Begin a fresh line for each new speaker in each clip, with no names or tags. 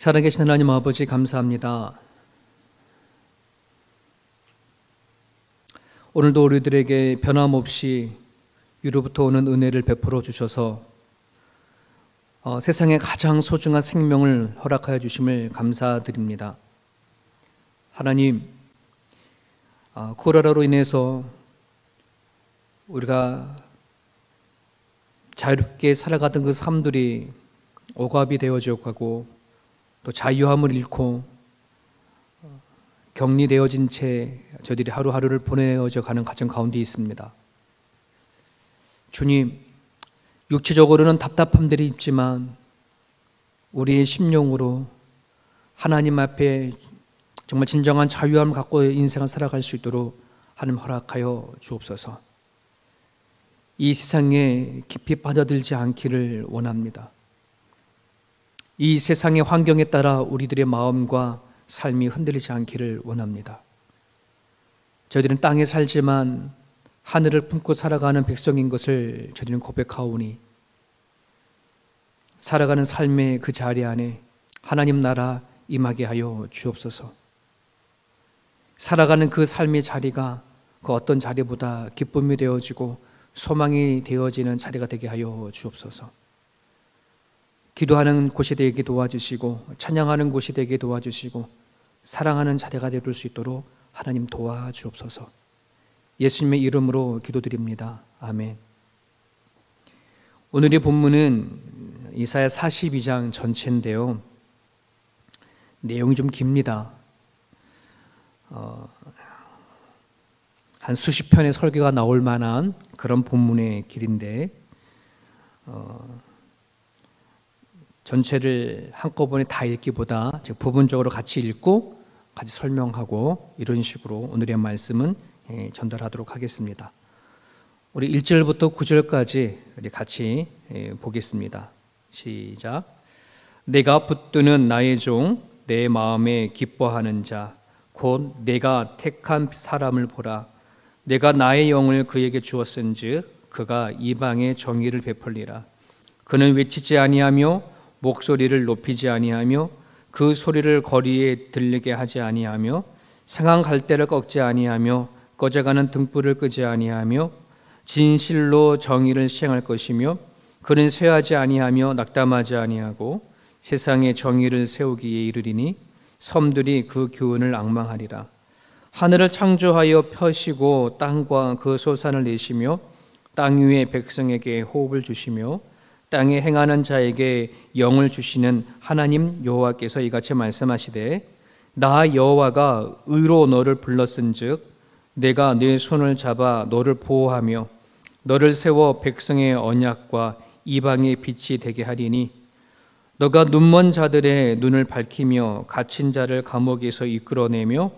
살아계신 하나님 아버지 감사합니다. 오늘도 우리들에게 변함없이 위로부터 오는 은혜를 베풀어 주셔서 세상에 가장 소중한 생명을 허락하여 주심을 감사드립니다. 하나님, 코로나로 인해서 우리가 자유롭게 살아가던 그 삶들이 억압이 되어져 가고 또 자유함을 잃고 격리되어진 채 저희들이 하루하루를 보내어져 가는 과정 가운데 있습니다. 주님, 육체적으로는 답답함들이 있지만 우리의 심령으로 하나님 앞에 정말 진정한 자유함을 갖고 인생을 살아갈 수 있도록 하나님 허락하여 주옵소서. 이 세상에 깊이 빠져들지 않기를 원합니다. 이 세상의 환경에 따라 우리들의 마음과 삶이 흔들리지 않기를 원합니다. 저희들은 땅에 살지만 하늘을 품고 살아가는 백성인 것을 저희들은 고백하오니 살아가는 삶의 그 자리 안에 하나님 나라 임하게 하여 주옵소서. 살아가는 그 삶의 자리가 그 어떤 자리보다 기쁨이 되어지고 소망이 되어지는 자리가 되게 하여 주옵소서. 기도하는 곳이 되게 도와주시고 찬양하는 곳이 되게 도와주시고 사랑하는 자리가 될 수 있도록 하나님 도와주옵소서. 예수님의 이름으로 기도드립니다. 아멘. 오늘의 본문은 이사야 42장 전체인데요. 내용이 좀 깁니다. 한 수십 편의 설교가 나올 만한 그런 본문의 길인데 전체를 한꺼번에 다 읽기보다 부분적으로 같이 읽고 같이 설명하고 이런 식으로 오늘의 말씀은 전달하도록 하겠습니다. 우리 1절부터 9절까지 우리 같이 보겠습니다. 시작. 내가 붙드는 나의 종 내 마음에 기뻐하는 자 곧 내가 택한 사람을 보라. 내가 나의 영을 그에게 주었은즉 그가 이방의 정의를 베풀리라. 그는 외치지 아니하며 목소리를 높이지 아니하며 그 소리를 거리에 들리게 하지 아니하며 상한 갈대를 꺾지 아니하며 꺼져가는 등불을 끄지 아니하며 진실로 정의를 시행할 것이며 그는 쇠하지 아니하며 낙담하지 아니하고 세상에 정의를 세우기에 이르리니 섬들이 그 교훈을 앙망하리라. 하늘을 창조하여 펴시고 땅과 그 소산을 내시며 땅 위의 백성에게 호흡을 주시며 땅에 행하는 자에게 영을 주시는 하나님 여호와께서 이같이 말씀하시되 나 여호와가 의로 너를 불렀은즉 내가 네 손을 잡아 너를 보호하며 너를 세워 백성의 언약과 이방의 빛이 되게 하리니 너가 눈먼 자들의 눈을 밝히며 갇힌 자를 감옥에서 이끌어내며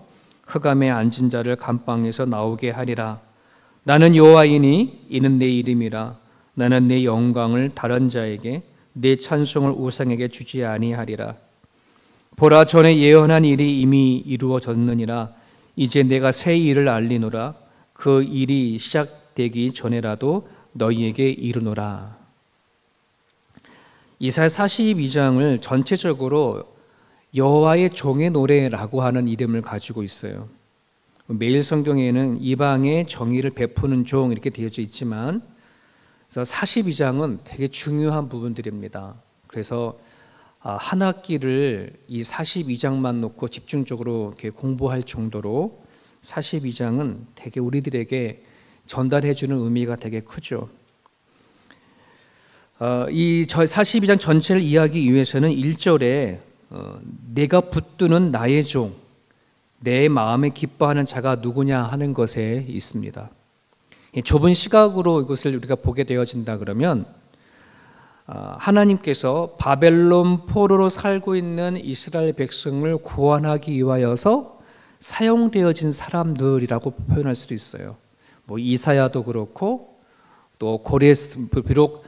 흑암에 앉은 자를 감방에서 나오게 하리라. 나는 여호와이니 이는 내 이름이라. 나는 내 영광을 다른 자에게 내 찬송을 우상에게 주지 아니하리라. 보라, 전에 예언한 일이 이미 이루어졌느니라. 이제 내가 새 일을 알리노라. 그 일이 시작되기 전에라도 너희에게 이르노라. 이사야 42장을 전체적으로 여호와의 종의 노래라고 하는 이름을 가지고 있어요. 매일 성경에는 이방의 정의를 베푸는 종 이렇게 되어져 있지만 42장은 되게 중요한 부분들입니다. 그래서 한 학기를 이 42장만 놓고 집중적으로 이렇게 공부할 정도로 42장은 되게 우리들에게 전달해주는 의미가 되게 크죠. 이 42장 전체를 이해하기 위해서는 1절에 내가 붙드는 나의 종, 내 마음에 기뻐하는 자가 누구냐 하는 것에 있습니다. 좁은 시각으로 이것을 우리가 보게 되어진다 그러면 하나님께서 바벨론 포로로 살고 있는 이스라엘 백성을 구원하기 위하여서 사용되어진 사람들이라고 표현할 수도 있어요. 뭐 이사야도 그렇고 또 고레스, 비록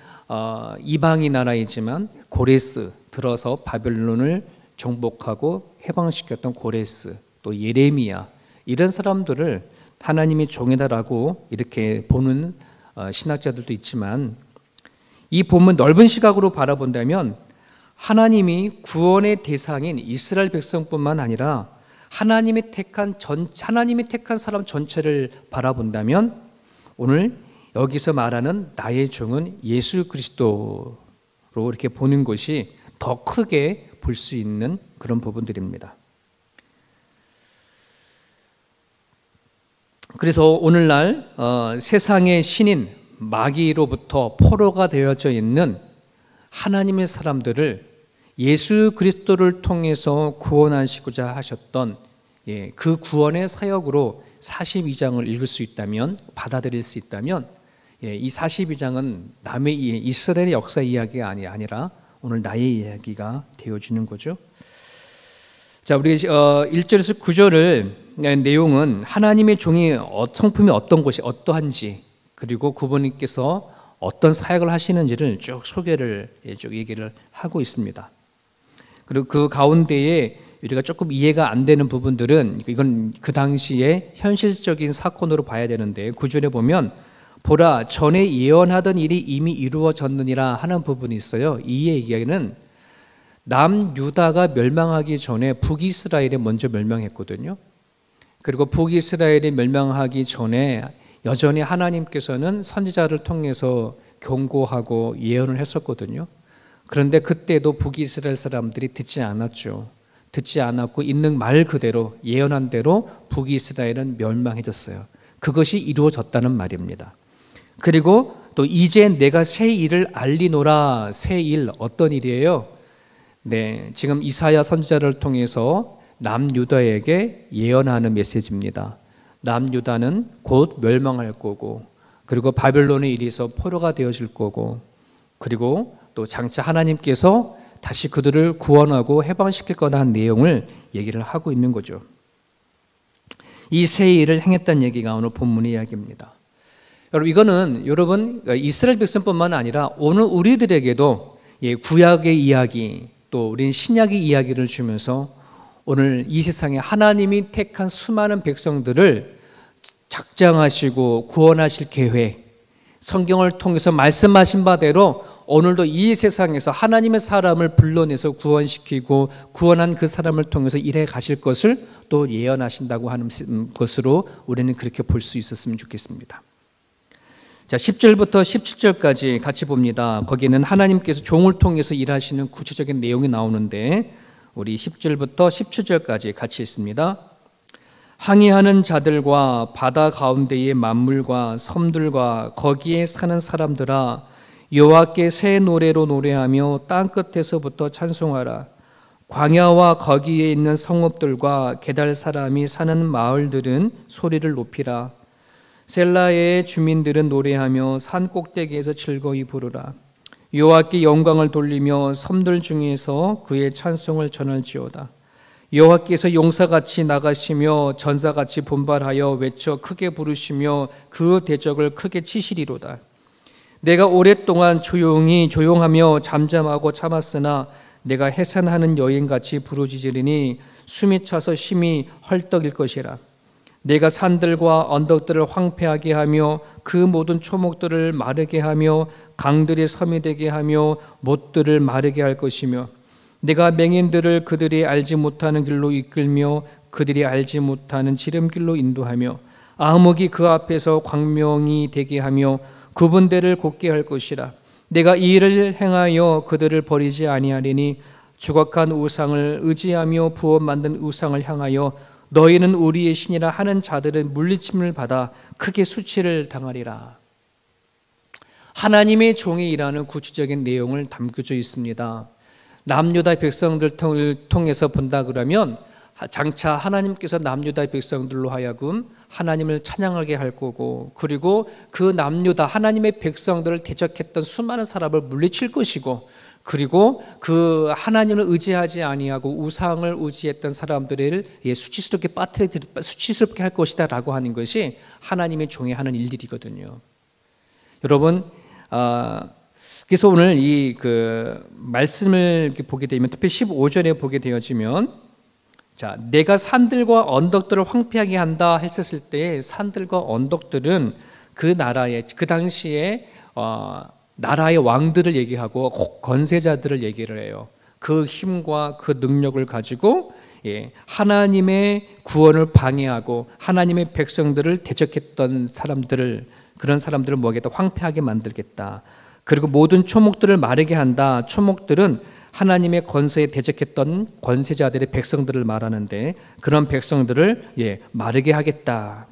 이방인 나라이지만 고레스 들어서 바벨론을 정복하고 해방시켰던 고레스, 또 예레미야 이런 사람들을 하나님의 종이다라고 이렇게 보는 신학자들도 있지만 이 본문 넓은 시각으로 바라본다면 하나님이 구원의 대상인 이스라엘 백성뿐만 아니라 하나님이 택한 사람 전체를 바라본다면 오늘 여기서 말하는 나의 종은 예수 그리스도로 이렇게 보는 것이 더 크게 볼 수 있는 그런 부분들입니다. 그래서 오늘날 세상의 신인 마귀로부터 포로가 되어져 있는 하나님의 사람들을 예수 그리스도를 통해서 구원하시고자 하셨던 그 구원의 사역으로 42장을 읽을 수 있다면, 받아들일 수 있다면, 이 42장은 남의 이스라엘의 역사 이야기가 아니라 오늘 나의 이야기가 되어주는 거죠. 자, 우리 1절에서 9절을 내용은 하나님의 종이 성품이 어떤 것이 어떠한지, 그리고 그분께서 어떤 사역을 하시는지를 쭉 소개를 쭉 얘기를 하고 있습니다. 그리고 그 가운데에 우리가 조금 이해가 안 되는 부분들은 이건 그 당시에 현실적인 사건으로 봐야 되는데 9절에 보면 보라 전에 예언하던 일이 이미 이루어졌느니라 하는 부분이 있어요. 이 얘기는 남유다가 멸망하기 전에 북이스라엘이 먼저 멸망했거든요. 그리고 북이스라엘이 멸망하기 전에 여전히 하나님께서는 선지자를 통해서 경고하고 예언을 했었거든요. 그런데 그때도 북이스라엘 사람들이 듣지 않았죠. 듣지 않았고 있는 말 그대로 예언한 대로 북이스라엘은 멸망해졌어요. 그것이 이루어졌다는 말입니다. 그리고 또 이제 내가 새 일을 알리노라. 새 일 어떤 일이에요? 네, 지금 이사야 선지자를 통해서 남유다에게 예언하는 메시지입니다. 남유다는 곧 멸망할 거고, 그리고 바벨론에 이르서 포로가 되어질 거고, 그리고 또 장차 하나님께서 다시 그들을 구원하고 해방시킬 거라는 내용을 얘기를 하고 있는 거죠. 이 새 일을 행했다는 얘기가 오늘 본문의 이야기입니다. 여러분 이스라엘 백성뿐만 아니라 오늘 우리들에게도 구약의 이야기, 또 우리는 신약의 이야기를 주면서 오늘 이 세상에 하나님이 택한 수많은 백성들을 작정하시고 구원하실 계획, 성경을 통해서 말씀하신 바대로 오늘도 이 세상에서 하나님의 사람을 불러내서 구원시키고 구원한 그 사람을 통해서 일해 가실 것을 또 예언하신다고 하는 것으로 우리는 그렇게 볼 수 있었으면 좋겠습니다. 자, 10절부터 17절까지 같이 봅니다. 거기에는 하나님께서 종을 통해서 일하시는 구체적인 내용이 나오는데 우리 10절부터 17절까지 같이 읽습니다. 항해하는 자들과 바다 가운데의 만물과 섬들과 거기에 사는 사람들아, 여호와께 새 노래로 노래하며 땅끝에서부터 찬송하라. 광야와 거기에 있는 성읍들과 게달 사람이 사는 마을들은 소리를 높이라. 셀라의 주민들은 노래하며 산 꼭대기에서 즐거이 부르라. 여호와께 영광을 돌리며 섬들 중에서 그의 찬송을 전할지어다. 여호와께서 용사같이 나가시며 전사같이 분발하여 외쳐 크게 부르시며 그 대적을 크게 치시리로다. 내가 오랫동안 조용하며 잠잠하고 참았으나 내가 해산하는 여인같이 부르짖으리니 숨이 차서 심히 헐떡일 것이라. 내가 산들과 언덕들을 황폐하게 하며 그 모든 초목들을 마르게 하며 강들이 섬이 되게 하며 못들을 마르게 할 것이며 내가 맹인들을 그들이 알지 못하는 길로 이끌며 그들이 알지 못하는 지름길로 인도하며 암흑이 그 앞에서 광명이 되게 하며 굽은 데를 곧게 할 것이라. 내가 이 일을 행하여 그들을 버리지 아니하리니 주걱한 우상을 의지하며 부어 만든 우상을 향하여 너희는 우리의 신이라 하는 자들은 물리침을 받아 크게 수치를 당하리라. 하나님의 종이 일하는 구체적인 내용을 담겨져 있습니다. 남유다 백성들을 통해서 본다 그러면 장차 하나님께서 남유다 백성들로 하여금 하나님을 찬양하게 할 거고, 그리고 그 남유다 하나님의 백성들을 대적했던 수많은 사람을 물리칠 것이고, 그리고 그 하나님을 의지하지 아니하고 우상을 의지했던 사람들을 수치스럽게 할 것이다 라고 하는 것이 하나님의 종이 하는 일들이거든요. 여러분, 그래서 오늘 이 말씀을 보게 되면, 특히 15절에 보게 되어지면, 자, 내가 산들과 언덕들을 황폐하게 한다 했었을 때 산들과 언덕들은 그 나라의 그 당시에 나라의 왕들을 얘기하고 권세자들을 얘기를 해요. 그 힘과 그 능력을 가지고 하나님의 구원을 방해하고 하나님의 백성들을 대적했던 사람들을, 그런 사람들을 뭐하겠다? 황폐하게 만들겠다. 그리고 모든 초목들을 마르게 한다. 초목들은 하나님의 권세에 대적했던 권세자들의 백성들을 말하는데, 그런 백성들을 마르게 하겠다.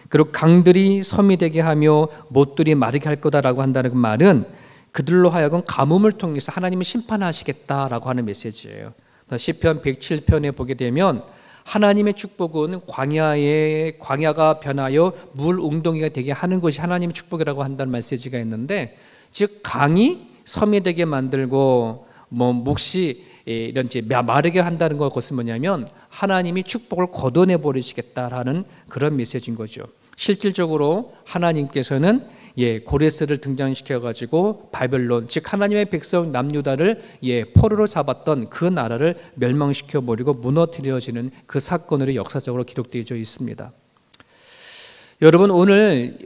그리고 강들이 섬이 되게 하며 못들이 마르게 할 거다라고 한다는 그 말은 그들로 하여금 가뭄을 통해서 하나님이 심판하시겠다라고 하는 메시지예요. 시편 107편에 보게 되면 하나님의 축복은 광야가 변하여 물 웅덩이가 되게 하는 것이 하나님의 축복이라고 한다는 메시지가 있는데, 즉 강이 섬이 되게 만들고 몫이 이런 마르게 한다는 것은 뭐냐면 하나님이 축복을 걷어내 버리시겠다라는 그런 메시지인 거죠. 실질적으로 하나님께서는 고레스를 등장시켜 가지고 바벨론, 즉 하나님의 백성 남유다를 포로로 잡았던 그 나라를 멸망시켜 버리고 무너뜨려지는 그 사건으로 역사적으로 기록되어 있습니다. 여러분, 오늘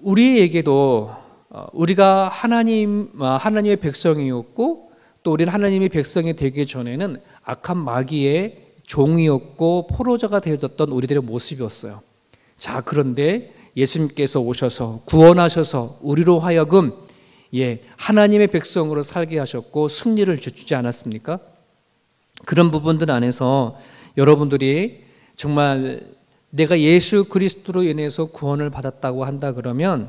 우리에게도 우리가 하나님의 백성이었고, 또 우리는 하나님의 백성이 되기 전에는 악한 마귀의 종이었고 포로자가 되어졌던 우리들의 모습이었어요. 자, 그런데 예수님께서 오셔서 구원하셔서 우리로 하여금 하나님의 백성으로 살게 하셨고 승리를 주지 않았습니까? 그런 부분들 안에서 여러분들이 정말 내가 예수 그리스도로 인해서 구원을 받았다고 한다 그러면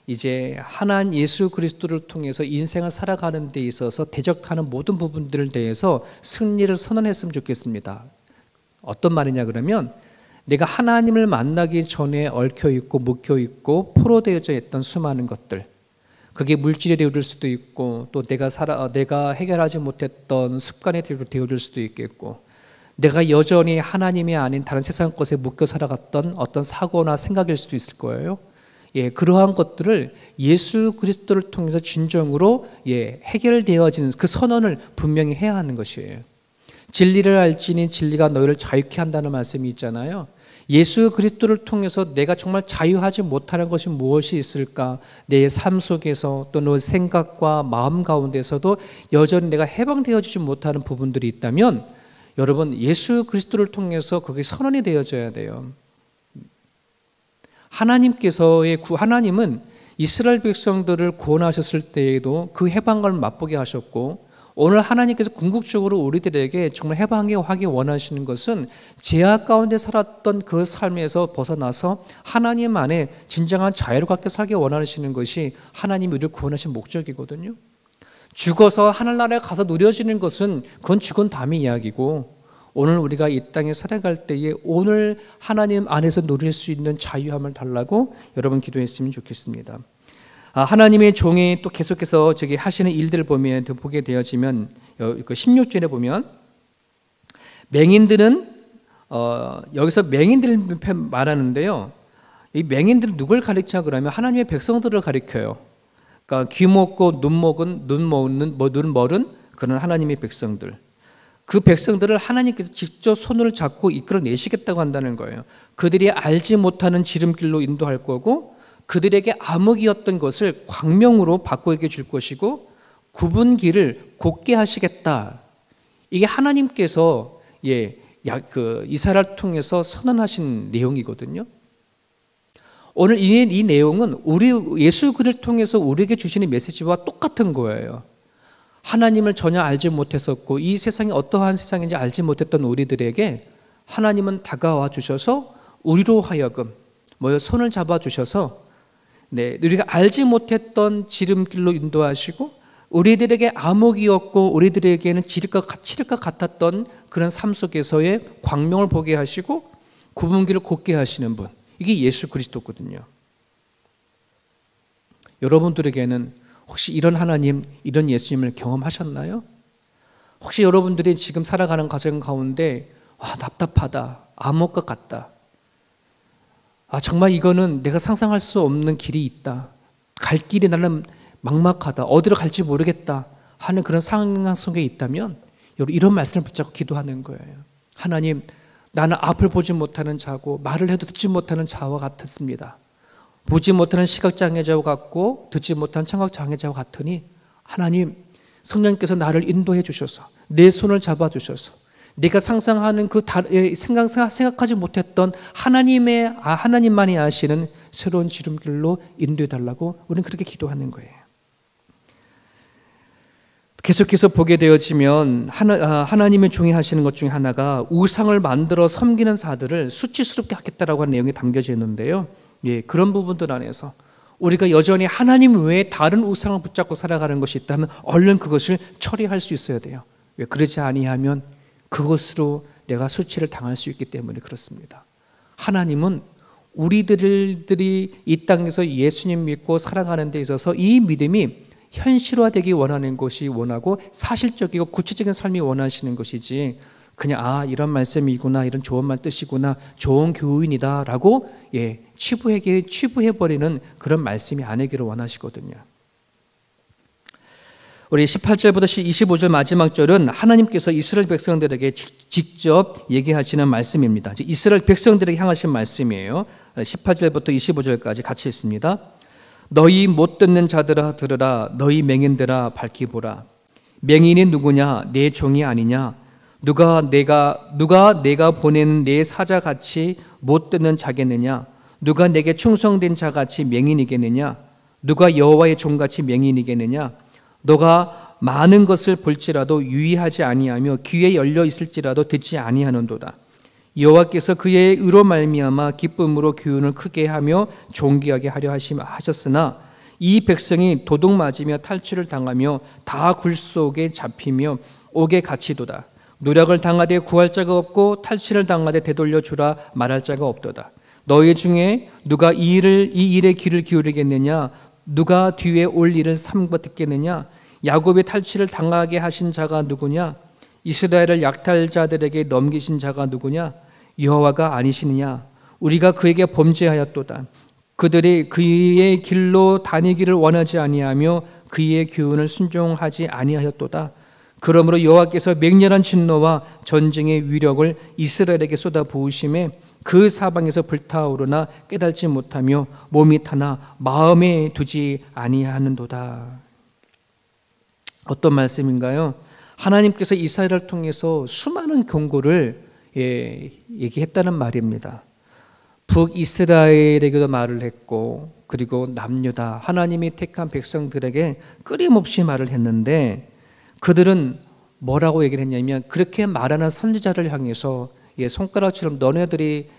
이제 예수 그리스도를 통해서 인생을 살아가는 데 있어서 대적하는 모든 부분들에 대해서 승리를 선언했으면 좋겠습니다. 어떤 말이냐 그러면, 내가 하나님을 만나기 전에 얽혀있고 묶여있고 포로되어져 있던 수많은 것들, 그게 물질이 되어질 수도 있고, 또 내가 해결하지 못했던 습관이 되어질 수도 있겠고, 내가 여전히 하나님이 아닌 다른 세상 것에 묶여 살아갔던 어떤 사고나 생각일 수도 있을 거예요. 그러한 것들을 예수 그리스도를 통해서 진정으로 해결되어지는 그 선언을 분명히 해야 하는 것이에요. 진리를 알지니 진리가 너희를 자유케 한다는 말씀이 있잖아요. 예수 그리스도를 통해서 내가 정말 자유하지 못하는 것이 무엇이 있을까? 내 삶 속에서 또 내 생각과 마음 가운데서도 여전히 내가 해방되어지지 못하는 부분들이 있다면, 여러분, 예수 그리스도를 통해서 그게 선언이 되어져야 돼요. 하나님은 이스라엘 백성들을 구원하셨을 때에도 그 해방감을 맛보게 하셨고, 오늘 하나님께서 궁극적으로 우리들에게 정말 해방하기 원하시는 것은 죄악 가운데 살았던 그 삶에서 벗어나서 하나님 안에 진정한 자유를 갖게 살게 원하시는 것이 하나님이 우리를 구원하신 목적이거든요. 죽어서 하늘나라에 가서 누려지는 것은 그건 죽은 다음의 이야기고, 오늘 우리가 이 땅에 살아갈 때에 오늘 하나님 안에서 누릴 수 있는 자유함을 달라고 여러분 기도했으면 좋겠습니다. 하나님의 종이 또 계속해서 하시는 일들을 보게 되어지면, 그 16절에 보면 맹인들은 여기서 맹인들을 말하는데요, 이 맹인들은 누굴 가리켜 그러면 하나님의 백성들을 가리켜요. 그러니까 귀 먹고 눈 멀은 그런 하나님의 백성들, 그 백성들을 하나님께서 직접 손을 잡고 이끌어내시겠다고 한다는 거예요. 그들이 알지 못하는 지름길로 인도할 거고, 그들에게 암흑이었던 것을 광명으로 바꾸게 줄 것이고, 굽은 길을 곧게 하시겠다. 이게 하나님께서 이사야를 통해서 선언하신 내용이거든요. 오늘 이 내용은 예수 그리스도를 통해서 우리에게 주시는 메시지와 똑같은 거예요. 하나님을 전혀 알지 못했었고 이 세상이 어떠한 세상인지 알지 못했던 우리들에게 하나님은 다가와 주셔서 우리로 하여금 손을 잡아 주셔서 우리가 알지 못했던 지름길로 인도하시고, 우리들에게 암흑이었고 우리들에게는 칠흑과 같았던 그런 삶 속에서의 광명을 보게 하시고 굽은 길을 곧게 하시는 분, 이게 예수 그리스도거든요. 여러분들에게는 혹시 이런 하나님, 이런 예수님을 경험하셨나요? 혹시 여러분들이 지금 살아가는 과정 가운데 답답하다, 암흑과 같다, 정말 이거는 내가 상상할 수 없는 길이 있다, 갈 길이 나는 막막하다, 어디로 갈지 모르겠다 하는 그런 상황 속에 있다면 여러분 이런 말씀을 붙잡고 기도하는 거예요. 하나님, 나는 앞을 보지 못하는 자고 말을 해도 듣지 못하는 자와 같았습니다. 보지 못하는 시각장애자와 같고 듣지 못하는 청각장애자와 같으니 하나님, 성령님께서 나를 인도해 주셔서 내 손을 잡아 주셔서 내가 상상하는 생각하지 못했던 하나님만이 아시는 새로운 지름길로 인도해 달라고 우리는 그렇게 기도하는 거예요. 계속해서 보게 되어지면 하나님의 종이 하시는 것 중에 하나가 우상을 만들어 섬기는 자들을 수치스럽게 하겠다라고 하는 내용이 담겨져 있는데요. 그런 부분들 안에서 우리가 여전히 하나님 외에 다른 우상을 붙잡고 살아가는 것이 있다면 얼른 그것을 처리할 수 있어야 돼요. 왜 그러지 아니하면 그것으로 내가 수치를 당할 수 있기 때문에 그렇습니다. 하나님은 우리들이 이 땅에서 예수님 믿고 살아가는 데 있어서 이 믿음이 현실화되기 원하는 것이 원하고 사실적이고 구체적인 삶이 원하시는 것이지 그냥 이런 말씀이구나, 이런 좋은 말 뜻이구나, 좋은 교인이다 라고 치부해버리는 그런 말씀이 아니기를 원하시거든요. 우리 18절부터 25절 마지막 절은 하나님께서 이스라엘 백성들에게 직접 얘기하시는 말씀입니다. 이스라엘 백성들에게 향하신 말씀이에요. 18절부터 25절까지 같이 읽습니다. 너희 못 듣는 자들아 들으라. 너희 맹인들아 밝히 보라. 맹인이 누구냐? 내 종이 아니냐? 누가 내가 보내는 내 사자같이 못 듣는 자겠느냐? 누가 내게 충성된 자같이 맹인이겠느냐? 누가 여호와의 종같이 맹인이겠느냐? 너가 많은 것을 볼지라도 유의하지 아니하며 귀에 열려 있을지라도 듣지 아니하는도다. 여호와께서 그의 의로 말미암아 기쁨으로 교훈을 크게 하며 존귀하게 하려 하셨으나 이 백성이 도둑 맞으며 탈취를 당하며 다 굴 속에 잡히며 옥에 갇히도다. 노력을 당하되 구할 자가 없고 탈취를 당하되 되돌려 주라 말할 자가 없도다. 너희 중에 누가 이 일에 귀를 기울이겠느냐? 누가 뒤에 올 일을 삼고 듣겠느냐? 야곱의 탈취를 당하게 하신 자가 누구냐? 이스라엘을 약탈자들에게 넘기신 자가 누구냐? 여호와가 아니시느냐? 우리가 그에게 범죄하였도다. 그들이 그의 길로 다니기를 원하지 아니하며 그의 교훈을 순종하지 아니하였도다. 그러므로 여호와께서 맹렬한 진노와 전쟁의 위력을 이스라엘에게 쏟아 부으심에 그 사방에서 불타오르나 깨달지 못하며 몸이 타나 마음에 두지 아니하는도다. 어떤 말씀인가요? 하나님께서 이스라엘을 통해서 수많은 경고를 얘기했다는 말입니다. 북이스라엘에게도 말을 했고 그리고 남유다 하나님이 택한 백성들에게 끊임없이 말을 했는데 그들은 뭐라고 얘기를 했냐면 그렇게 말하는 선지자를 향해서 손가락처럼 너네들이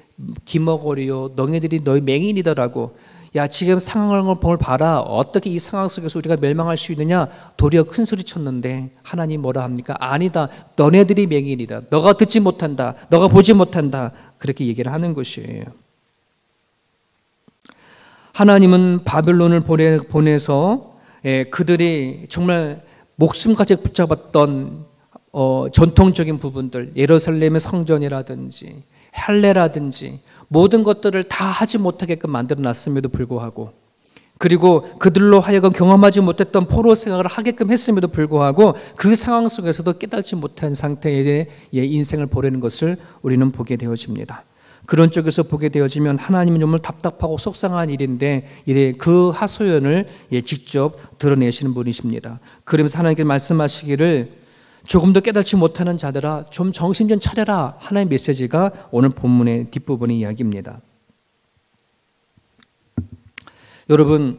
기먹으리요 너희들이 너희 맹인이다라고 야 지금 상황을 봐라 어떻게 이 상황 속에서 우리가 멸망할 수 있느냐 도리어 큰 소리 쳤는데 하나님 뭐라 합니까? 아니다 너네들이 맹인이다 너가 듣지 못한다 너가 보지 못한다 그렇게 얘기를 하는 것이에요. 하나님은 바벨론을 보내서 그들이 정말 목숨까지 붙잡았던 전통적인 부분들 예루살렘의 성전이라든지 할례라든지 모든 것들을 다 하지 못하게끔 만들어놨음에도 불구하고 그리고 그들로 하여금 경험하지 못했던 포로 생활을 하게끔 했음에도 불구하고 그 상황 속에서도 깨닫지 못한 상태의 인생을 보내는 것을 우리는 보게 되어집니다. 그런 쪽에서 보게 되어지면 하나님은 정말 답답하고 속상한 일인데 그 하소연을 직접 드러내시는 분이십니다. 그러면서 하나님께서 말씀하시기를 조금 더 깨닫지 못하는 자들아 좀 정신 좀 차려라 하나의 메시지가 오늘 본문의 뒷부분의 이야기입니다. 여러분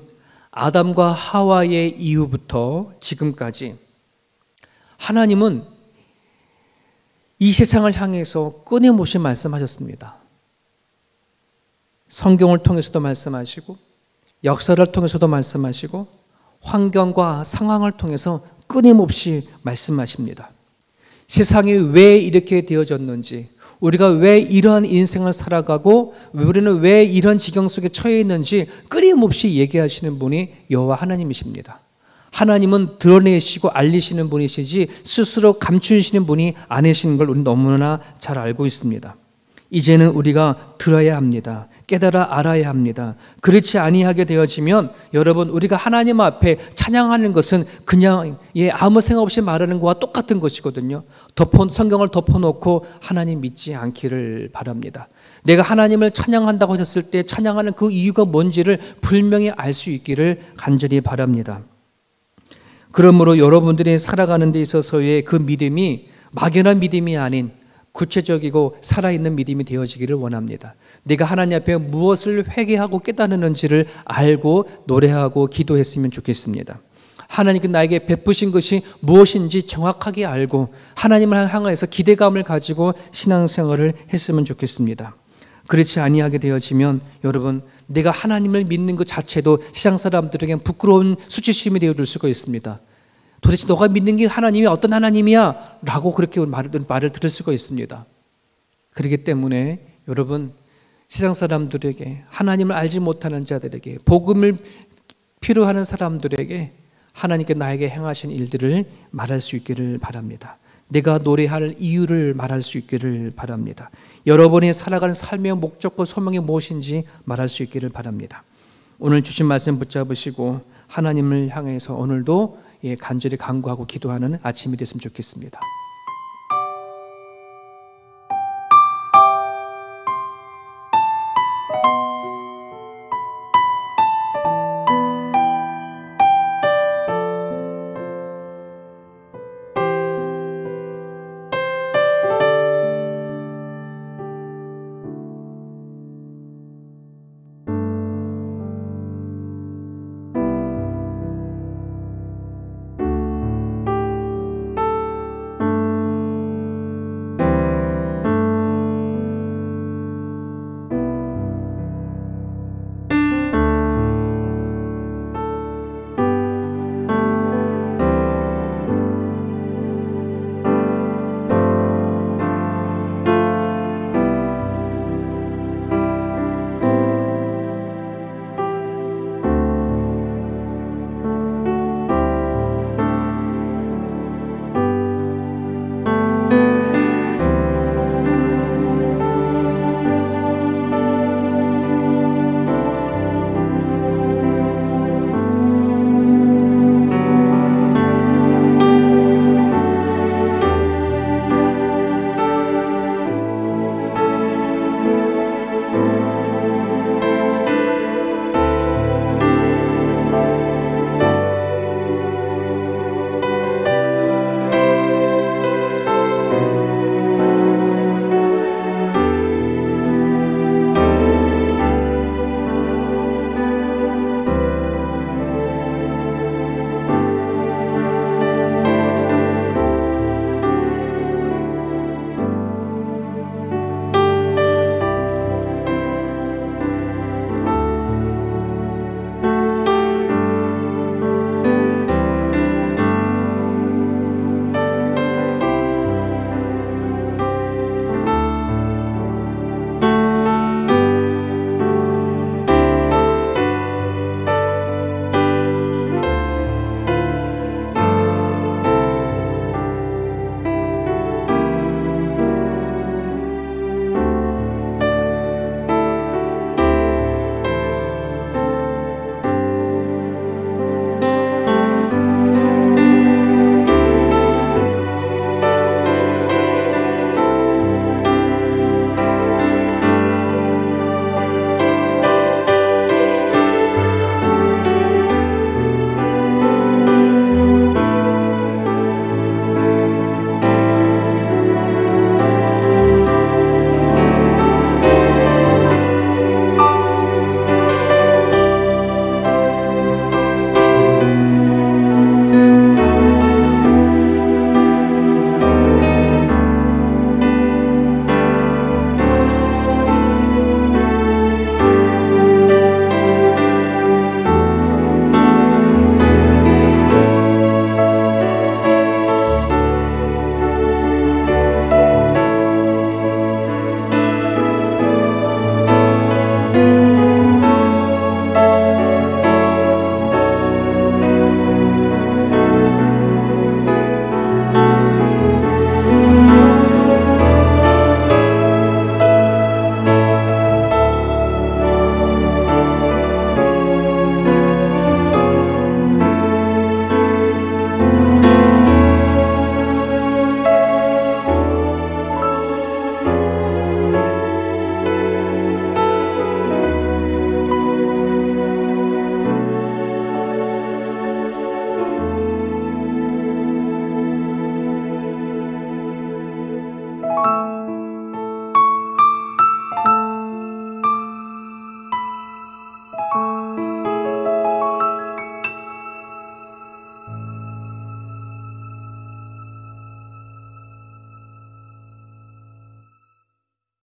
아담과 하와의 이후부터 지금까지 하나님은 이 세상을 향해서 끊임없이 말씀하셨습니다. 성경을 통해서도 말씀하시고 역사를 통해서도 말씀하시고 환경과 상황을 통해서 끊임없이 말씀하십니다. 세상이 왜 이렇게 되어졌는지 우리가 왜 이러한 인생을 살아가고 우리는 왜 이런 지경 속에 처해 있는지 끊임없이 얘기하시는 분이 여호와 하나님이십니다. 하나님은 드러내시고 알리시는 분이시지 스스로 감추시는 분이 아니시는 걸 우리는 너무나 잘 알고 있습니다. 이제는 우리가 들어야 합니다. 깨달아 알아야 합니다. 그렇지 아니하게 되어지면 여러분 우리가 하나님 앞에 찬양하는 것은 그냥 아무 생각 없이 말하는 것과 똑같은 것이거든요. 성경을 덮어놓고 하나님 믿지 않기를 바랍니다. 내가 하나님을 찬양한다고 하셨을 때 찬양하는 그 이유가 뭔지를 분명히 알 수 있기를 간절히 바랍니다. 그러므로 여러분들이 살아가는 데 있어서의 그 믿음이 막연한 믿음이 아닌 구체적이고 살아있는 믿음이 되어지기를 원합니다. 내가 하나님 앞에 무엇을 회개하고 깨달았는지를 알고 노래하고 기도했으면 좋겠습니다. 하나님께 나에게 베푸신 것이 무엇인지 정확하게 알고 하나님을 향해서 기대감을 가지고 신앙생활을 했으면 좋겠습니다. 그렇지 아니하게 되어지면 여러분, 내가 하나님을 믿는 것 자체도 세상 사람들에게 부끄러운 수치심이 되어줄 수가 있습니다. 도대체 너가 믿는 게 하나님이 어떤 하나님이야? 라고 그렇게 말을 들을 수가 있습니다. 그렇기 때문에 여러분, 세상 사람들에게, 하나님을 알지 못하는 자들에게, 복음을 필요하는 사람들에게 하나님께 나에게 행하신 일들을 말할 수 있기를 바랍니다. 내가 노래할 이유를 말할 수 있기를 바랍니다. 여러분이 살아가는 삶의 목적과 소명이 무엇인지 말할 수 있기를 바랍니다. 오늘 주신 말씀 붙잡으시고 하나님을 향해서 오늘도 간절히 간구하고 기도하는 아침이 됐으면 좋겠습니다.